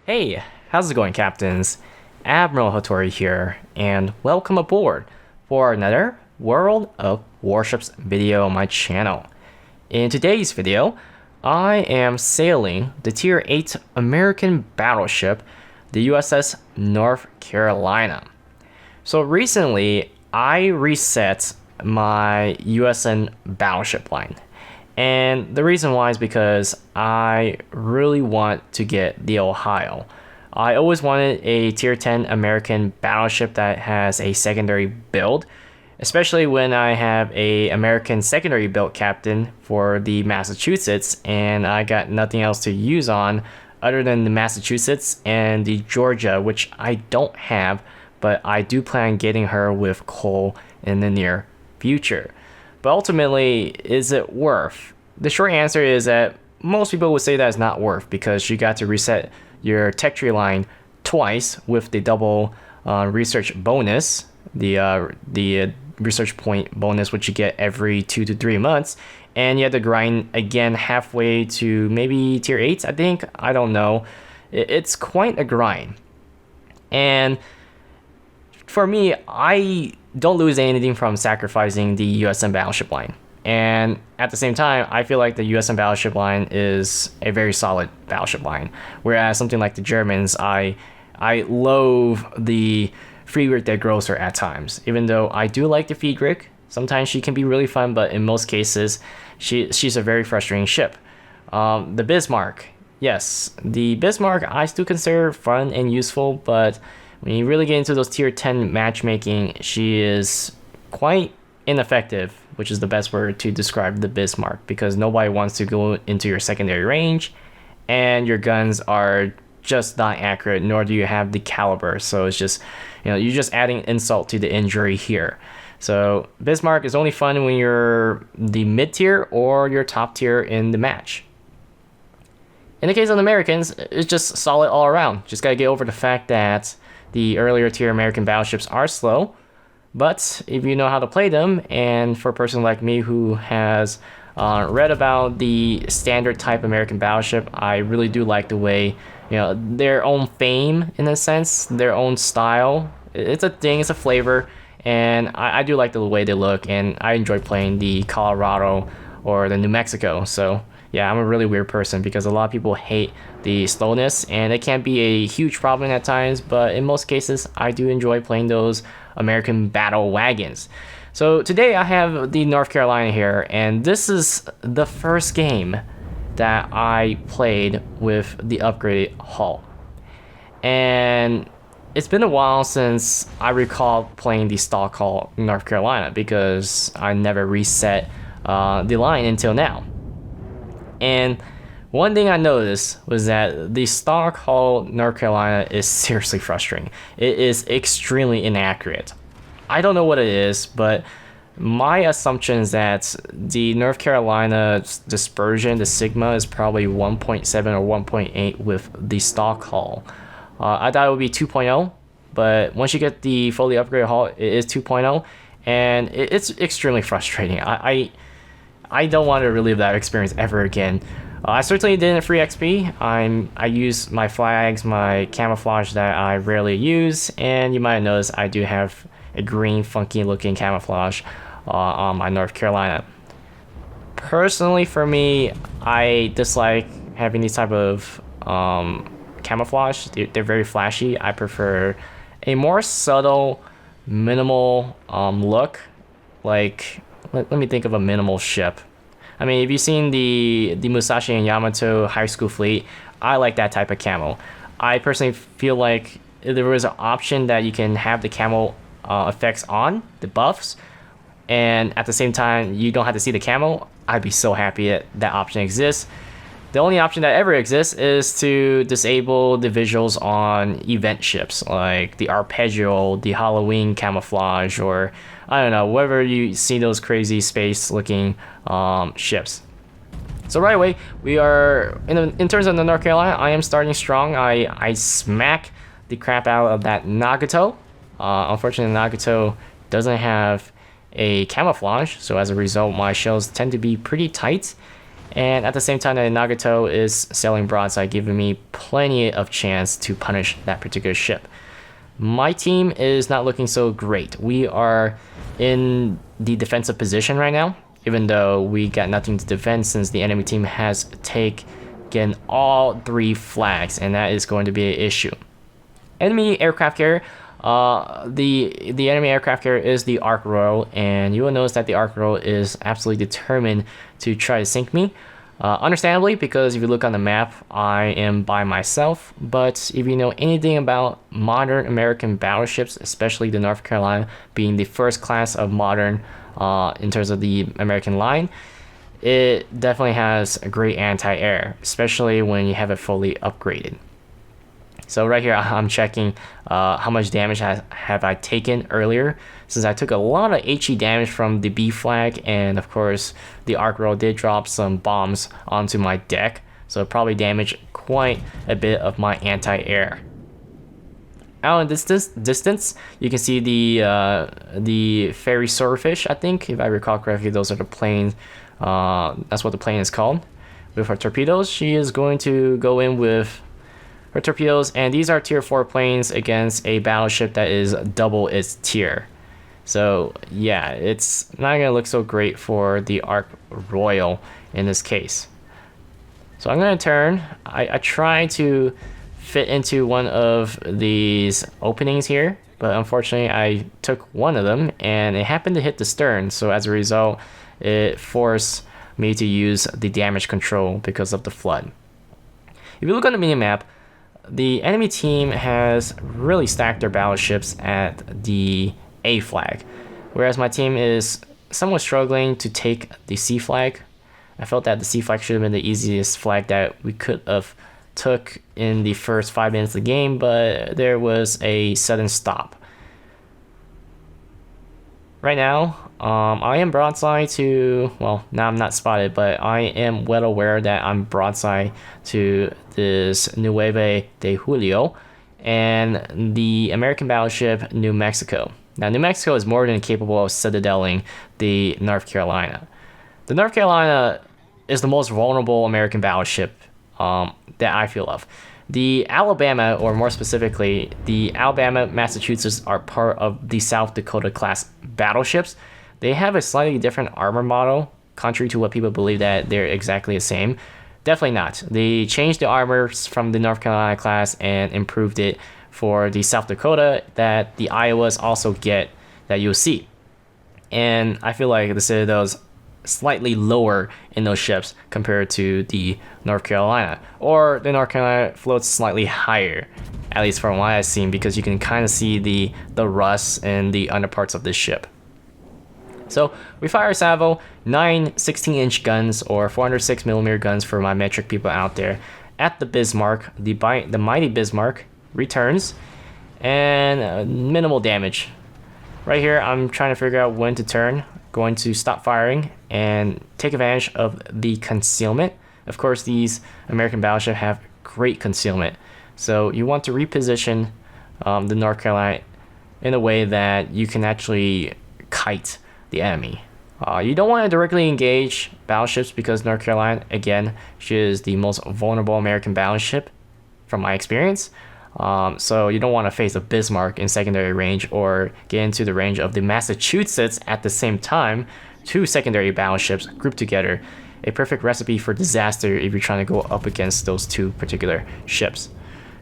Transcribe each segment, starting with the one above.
Hey, how's it going, Captains? Admiral Hattori here, and welcome aboard for another World of Warships video on my channel. In today's video, I am sailing the Tier 8 American battleship, the USS North Carolina. So recently, I reset my USN battleship line. And the reason why is because I really want to get the Ohio. I always wanted a tier 10 American battleship that has a secondary build, especially when I have a American secondary build captain for the Massachusetts and I got nothing else to use on other than the Massachusetts and the Georgia, which I don't have, but I do plan on getting her with Cole in the near future. But ultimately, is it worth? The short answer is that most people would say that it's not worth because you got to reset your tech tree line twice with the double research bonus, the research point bonus, which you get every 2 to 3 months, and you have to grind again halfway to maybe tier 8, I think. I don't know. It's quite a grind. And for me, I don't lose anything from sacrificing the USN battleship line. And at the same time, I feel like the USN battleship line is a very solid battleship line. Whereas something like the Germans, I loathe the Friedrich der Grosser at times. Even though I do like the Friedrich, sometimes she can be really fun, but in most cases, she's a very frustrating ship. The Bismarck, yes, the Bismarck I still consider fun and useful, but when you really get into those tier 10 matchmaking, she is quite ineffective, which is the best word to describe the Bismarck, because nobody wants to go into your secondary range and your guns are just not accurate, nor do you have the caliber. So it's just, you're just adding insult to the injury here. So Bismarck is only fun when you're the mid tier or your top tier in the match. In the case of the Americans, it's just solid all around. Just gotta get over the fact that the earlier tier American battleships are slow, but if you know how to play them, and for a person like me who has read about the standard type American battleship, I really do like the way, their own fame in a sense, their own style. It's a thing, it's a flavor, and I do like the way they look, and I enjoy playing the Colorado or the New Mexico. So yeah, I'm a really weird person because a lot of people hate the slowness, and it can be a huge problem at times, but in most cases, I do enjoy playing those American battle wagons. So today I have the North Carolina here, and this is the first game that I played with the upgraded hull. And it's been a while since I recall playing the stock hull North Carolina because I never reset the line until now. And one thing I noticed was that the stock hull North Carolina is seriously frustrating. It is extremely inaccurate. I don't know what it is, but my assumption is that the North Carolina dispersion, the sigma, is probably 1.7 or 1.8 with the stock hull. I thought it would be 2.0, but once you get the fully upgraded hull, it is 2.0, and it's extremely frustrating. I don't want to relive that experience ever again. I certainly didn't free XP. I use my flags, my camouflage that I rarely use, and you might notice I do have a green funky looking camouflage on my North Carolina. Personally, for me, I dislike having these type of camouflage. They're very flashy. I prefer a more subtle, minimal look. Like, let me think of a minimal ship. I mean, if you've seen the Musashi and Yamato high school fleet, I like that type of camo. I personally feel like if there was an option that you can have the camo effects on, the buffs, and at the same time you don't have to see the camo, I'd be so happy that that option exists. The only option that ever exists is to disable the visuals on event ships, like the Arpeggio, the Halloween camouflage, or I don't know, wherever you see those crazy space looking ships. So right away, we are, in terms of the North Carolina, I am starting strong. I smack the crap out of that Nagato. Unfortunately, Nagato doesn't have a camouflage, so as a result, my shells tend to be pretty tight. And at the same time that Nagato is sailing broadside, giving me plenty of chance to punish that particular ship. My team is not looking so great. We are in the defensive position right now, even though we got nothing to defend since the enemy team has taken all 3 flags, and that is going to be an issue. Enemy aircraft carrier. The enemy aircraft carrier is the Ark Royal, and you will notice that the Ark Royal is absolutely determined to try to sink me. Understandably, because if you look on the map, I am by myself. But if you know anything about modern American battleships, especially the North Carolina being the first class of modern in terms of the American line, it definitely has a great anti-air, especially when you have it fully upgraded. So right here, I'm checking how much damage have I taken earlier, since I took a lot of HE damage from the B flag, and of course the Ark Royal did drop some bombs onto my deck, so it probably damaged quite a bit of my anti-air. Out in this distance, you can see the ferry swordfish. I think, if I recall correctly, those are the planes. That's what the plane is called. With her torpedoes, she is going to go in with her torpedoes, and these are tier 4 planes against a battleship that is double its tier. So yeah, it's not gonna look so great for the Ark Royal in this case. So I'm gonna turn. I try to fit into one of these openings here, but unfortunately I took one of them and it happened to hit the stern, so as a result it forced me to use the damage control because of the flood. If you look on the minimap, the enemy team has really stacked their battleships at the A flag, whereas my team is somewhat struggling to take the C flag. I felt that the C flag should have been the easiest flag that we could have took in the first 5 minutes of the game, but there was a sudden stop. Right now, I am broadside to, well, now I'm not spotted, but I am well aware that I'm broadside to this Nueve de Julio and the American battleship New Mexico. Now, New Mexico is more than capable of citadeling the North Carolina. The North Carolina is the most vulnerable American battleship that I feel of. The Alabama, or more specifically, the Alabama, Massachusetts, are part of the South Dakota class battleships. They have a slightly different armor model, contrary to what people believe that they're exactly the same. Definitely not. They changed the armors from the North Carolina class and improved it for the South Dakota that the Iowas also get, that you'll see. And I feel like the Citadel's slightly lower in those ships compared to the North Carolina, or the North Carolina floats slightly higher, at least from what I've seen, because you can kind of see the rust in the underparts of this ship. So we fire a salvo, 9 16-inch guns or 406mm guns for my metric people out there at the Bismarck. The mighty Bismarck returns, and minimal damage. Right here, I'm trying to figure out when to turn. Going to stop firing and take advantage of the concealment. Of course, these American battleships have great concealment, so you want to reposition the North Carolina in a way that you can actually kite the enemy. You don't want to directly engage battleships because North Carolina, again, she is the most vulnerable American battleship from my experience. So you don't want to face a Bismarck in secondary range or get into the range of the Massachusetts at the same time. 2 secondary battleships grouped together. A perfect recipe for disaster if you're trying to go up against those 2 particular ships.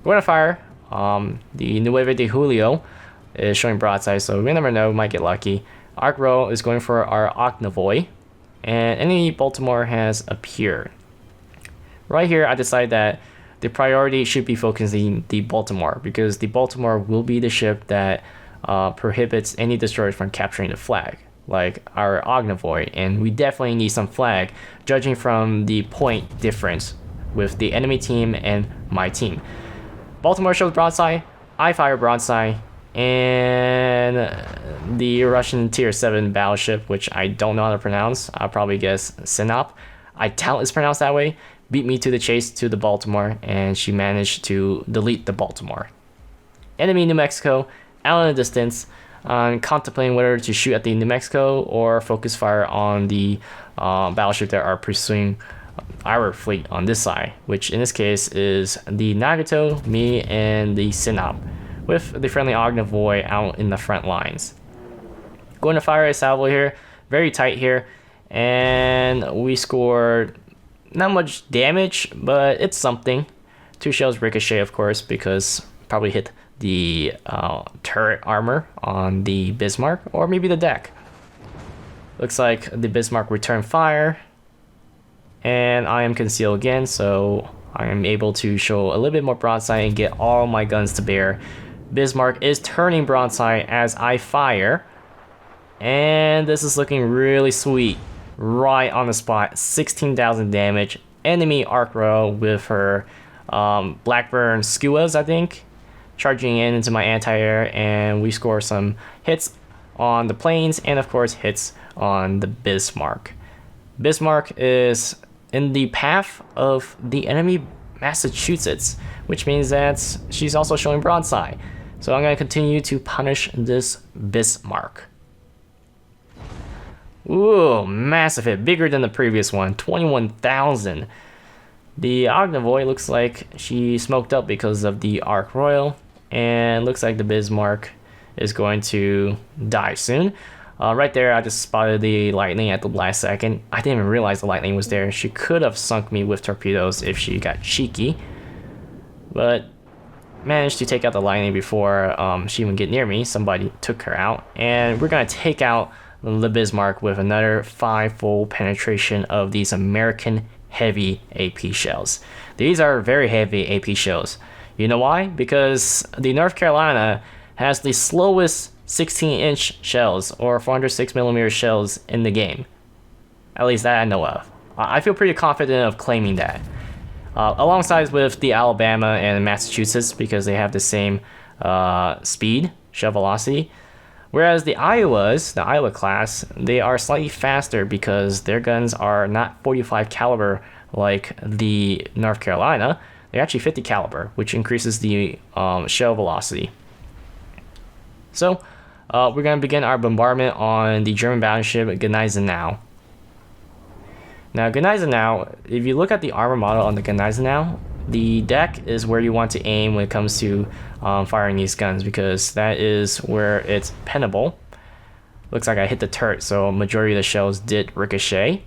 Going to fire. The Nueve de Julio is showing broadside, so we never know, we might get lucky. Ark Royal is going for our Octavoy, and enemy Baltimore has appeared. Right here, I decided that the priority should be focusing the Baltimore, because the Baltimore will be the ship that prohibits any destroyers from capturing the flag, like our Ognavoy, and we definitely need some flag, judging from the point difference with the enemy team and my team. Baltimore shows broadside, I fire broadside, and the Russian tier 7 battleship, which I don't know how to pronounce, I'll probably guess Sinop, I doubt it's pronounced that way, beat me to the chase to the Baltimore, and she managed to delete the Baltimore. Enemy New Mexico, out in the distance, contemplating whether to shoot at the New Mexico or focus fire on the battleship that are pursuing our fleet on this side, which in this case is the Nagato, me, and the Sinop, with the friendly Ognavoy out in the front lines. Going to fire a salvo here, very tight here, and we scored not much damage, but it's something. 2 shells ricochet, of course, because probably hit the turret armor on the Bismarck, or maybe the deck. Looks like the Bismarck returned fire, and I am concealed again, so I am able to show a little bit more broadside and get all my guns to bear. Bismarck is turning broadside as I fire, and this is looking really sweet. Right on the spot, 16,000 damage. Enemy arc row with her Blackburn skuas, I think, charging into my anti-air, and we score some hits on the planes and of course hits on the Bismarck. Bismarck is in the path of the enemy Massachusetts, which means that she's also showing broadside. So I'm going to continue to punish this Bismarck. Ooh, massive hit, bigger than the previous one, 21,000. The Ognavoy looks like she smoked up because of the Arc Royal, and looks like the Bismarck is going to die soon. Right there, I just spotted the lightning at the last second. I didn't even realize the lightning was there. She could have sunk me with torpedoes if she got cheeky, but managed to take out the lightning before she even get near me. Somebody took her out, and we're gonna take out the Bismarck with another 5-fold penetration of these American heavy AP shells. These are very heavy AP shells. You know why? Because the North Carolina has the slowest 16-inch shells, or 406mm shells in the game. At least that I know of. I feel pretty confident of claiming that. Alongside with the Alabama and Massachusetts, because they have the same speed, shell velocity. Whereas the Iowa class, they are slightly faster because their guns are not 45 caliber like the North Carolina. They're actually 50 caliber, which increases the shell velocity. So we're going to begin our bombardment on the German battleship Gneisenau. Now Gneisenau, if you look at the armor model on the Gneisenau, the deck is where you want to aim when it comes to firing these guns, because that is where it's pinnable. Looks like I hit the turret, so majority of the shells did ricochet,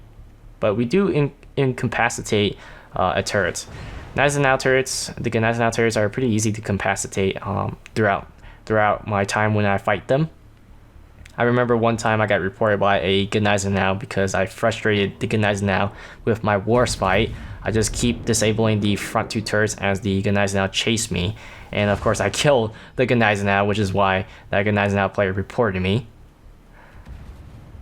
but we do incapacitate a turret. Gneisenau turrets, the Gneisenau turrets are pretty easy to incapacitate throughout my time when I fight them. I remember one time I got reported by a Gneisenau because I frustrated the Gneisenau with my Warspite. I just keep disabling the front 2 turrets as the Gneisenau chased me, and of course I killed the Gneisenau, which is why that Gneisenau player reported me.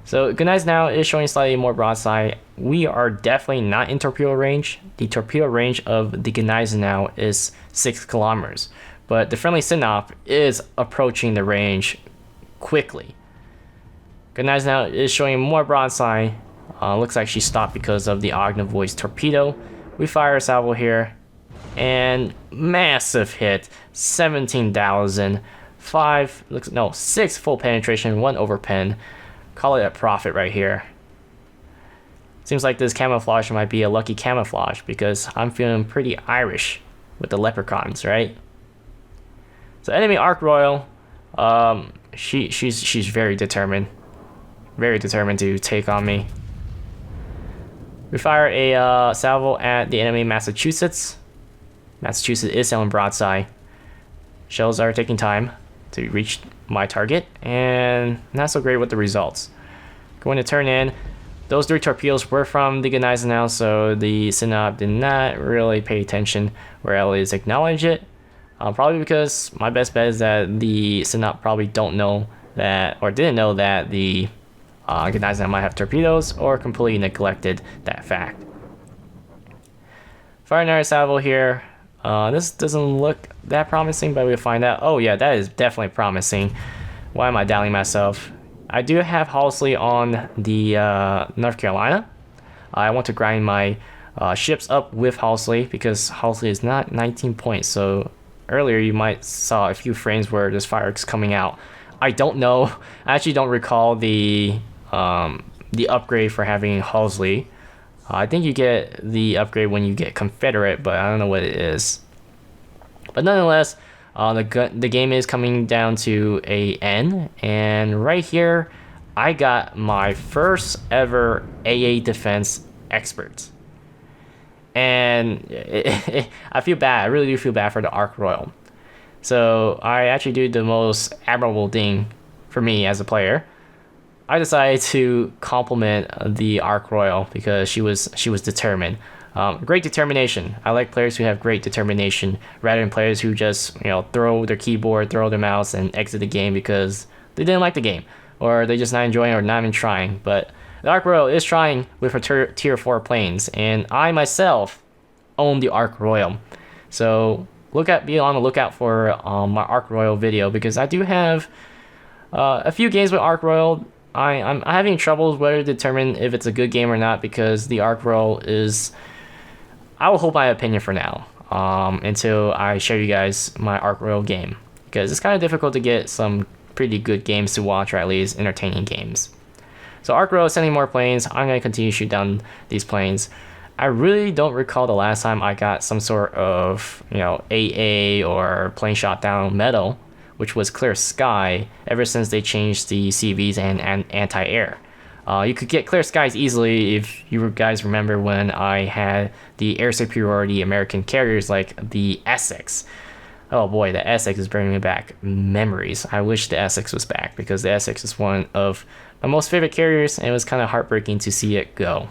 So Gneisenau is showing slightly more broadside. We are definitely not in torpedo range. The torpedo range of the Gneisenau is 6 kilometers, but the friendly Sinop is approaching the range quickly. Gneisenau is showing more broadside. Looks like she stopped because of the Ognavoy's torpedo. We fire a salvo here, and massive hit, 17,000. 6 full penetration, 1 overpen. Call it a profit right here. Seems like this camouflage might be a lucky camouflage because I'm feeling pretty Irish with the leprechauns, right? So enemy Arc Royal, she's very determined to take on me. We fire a salvo at the enemy Massachusetts. Massachusetts is selling broadside. Shells are taking time to reach my target, and not so great with the results. Going to turn in. Those 3 torpedoes were from the Gneisenau, so the Sinop did not really pay attention or at least acknowledge it. Probably because my best bet is that the Sinop probably don't know that, or didn't know that the Gneisenau might have torpedoes, or completely neglected that fact. Fire another salvo here. This doesn't look that promising, but we'll find out. Oh yeah, that is definitely promising. Why am I doubting myself? I do have Halsey on the North Carolina. I want to grind my ships up with Halsey because Halsey is not 19 points. So earlier you might saw a few frames where this fireworks coming out. I don't know. I actually don't recall the upgrade for having Halsey. I think you get the upgrade when you get Confederate, but I don't know what it is. But nonetheless, the game is coming down to a end, and right here, I got my first ever AA defense expert. And I feel bad. I really do feel bad for the Ark Royal. So I actually do the most admirable thing for me as a player. I decided to compliment the Ark Royal because she was determined. Great determination. I like players who have great determination rather than players who just throw their keyboard, throw their mouse, and exit the game because they didn't like the game, or they just not enjoying or not even trying. But the Ark Royal is trying with her tier 4 planes, and I myself own the Ark Royal. So be on the lookout for my Ark Royal video, because I do have a few games with Ark Royal. I'm having troubles whether to determine if it's a good game or not, because the Ark Royal is... I will hold my opinion for now until I show you guys my Ark Royal game, because it's kind of difficult to get some pretty good games to watch, or at least entertaining games. So Ark Royal is sending more planes. I'm going to continue to shoot down these planes. I really don't recall the last time I got some sort of AA or plane shot down medal, which was Clear Sky, ever since they changed the CVs and anti-air. You could get Clear Skies easily if you guys remember when I had the air superiority American carriers like the Essex. Oh boy, the Essex is bringing me back memories. I wish the Essex was back, because the Essex is one of my most favorite carriers, and it was kind of heartbreaking to see it go.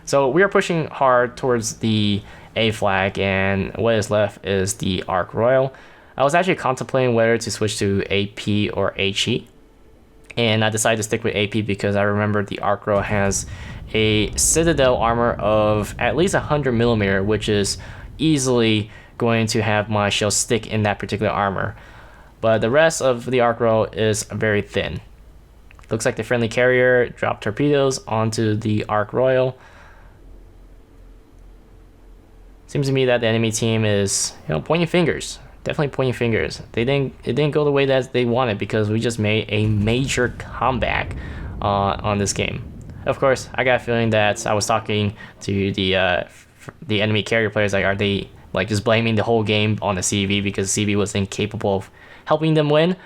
So we are pushing hard towards the A flag, and what is left is the Ark Royal. I was actually contemplating whether to switch to AP or HE, and I decided to stick with AP because I remember the Ark Royal has a Citadel armor of at least 100mm, which is easily going to have my shell stick in that particular armor. But the rest of the Ark Royal is very thin. Looks like the friendly carrier dropped torpedoes onto the Ark Royal. Seems to me that the enemy team is pointing fingers. Definitely pointing fingers. It didn't go the way that they wanted, because we just made a major comeback on this game. Of course, I got a feeling that I was talking to the enemy carrier players, like, are they just blaming the whole game on the CV because CV was incapable of helping them win?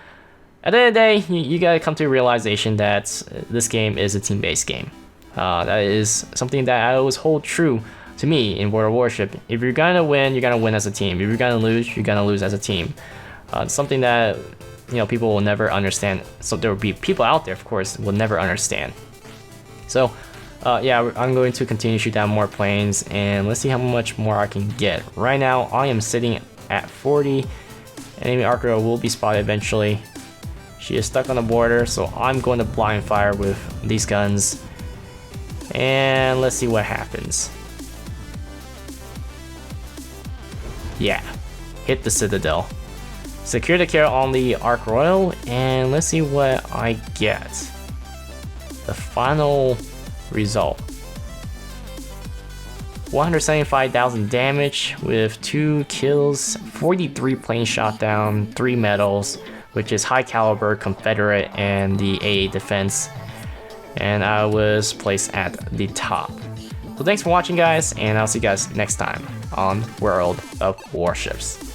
At the end of the day, you gotta come to a realization that this game is a team-based game. That is something that I always hold true to me in World of Warship. If you're gonna win, you're gonna win as a team. If you're gonna lose, you're gonna lose as a team. Something that people will never understand. So there will be people out there, of course, will never understand. So yeah, I'm going to continue to shoot down more planes, and let's see how much more I can get. Right now, I am sitting at 40. Enemy Ark Royal will be spotted eventually. She is stuck on the border, so I'm going to blind fire with these guns, and let's see what happens. Yeah, hit the Citadel. Secure the kill on the Ark Royal, and let's see what I get. The final result. 175,000 damage with 2 kills, 43 planes shot down, 3 medals, which is high caliber, Confederate, and the AA defense. And I was placed at the top. So thanks for watching, guys, and I'll see you guys next time on World of Warships.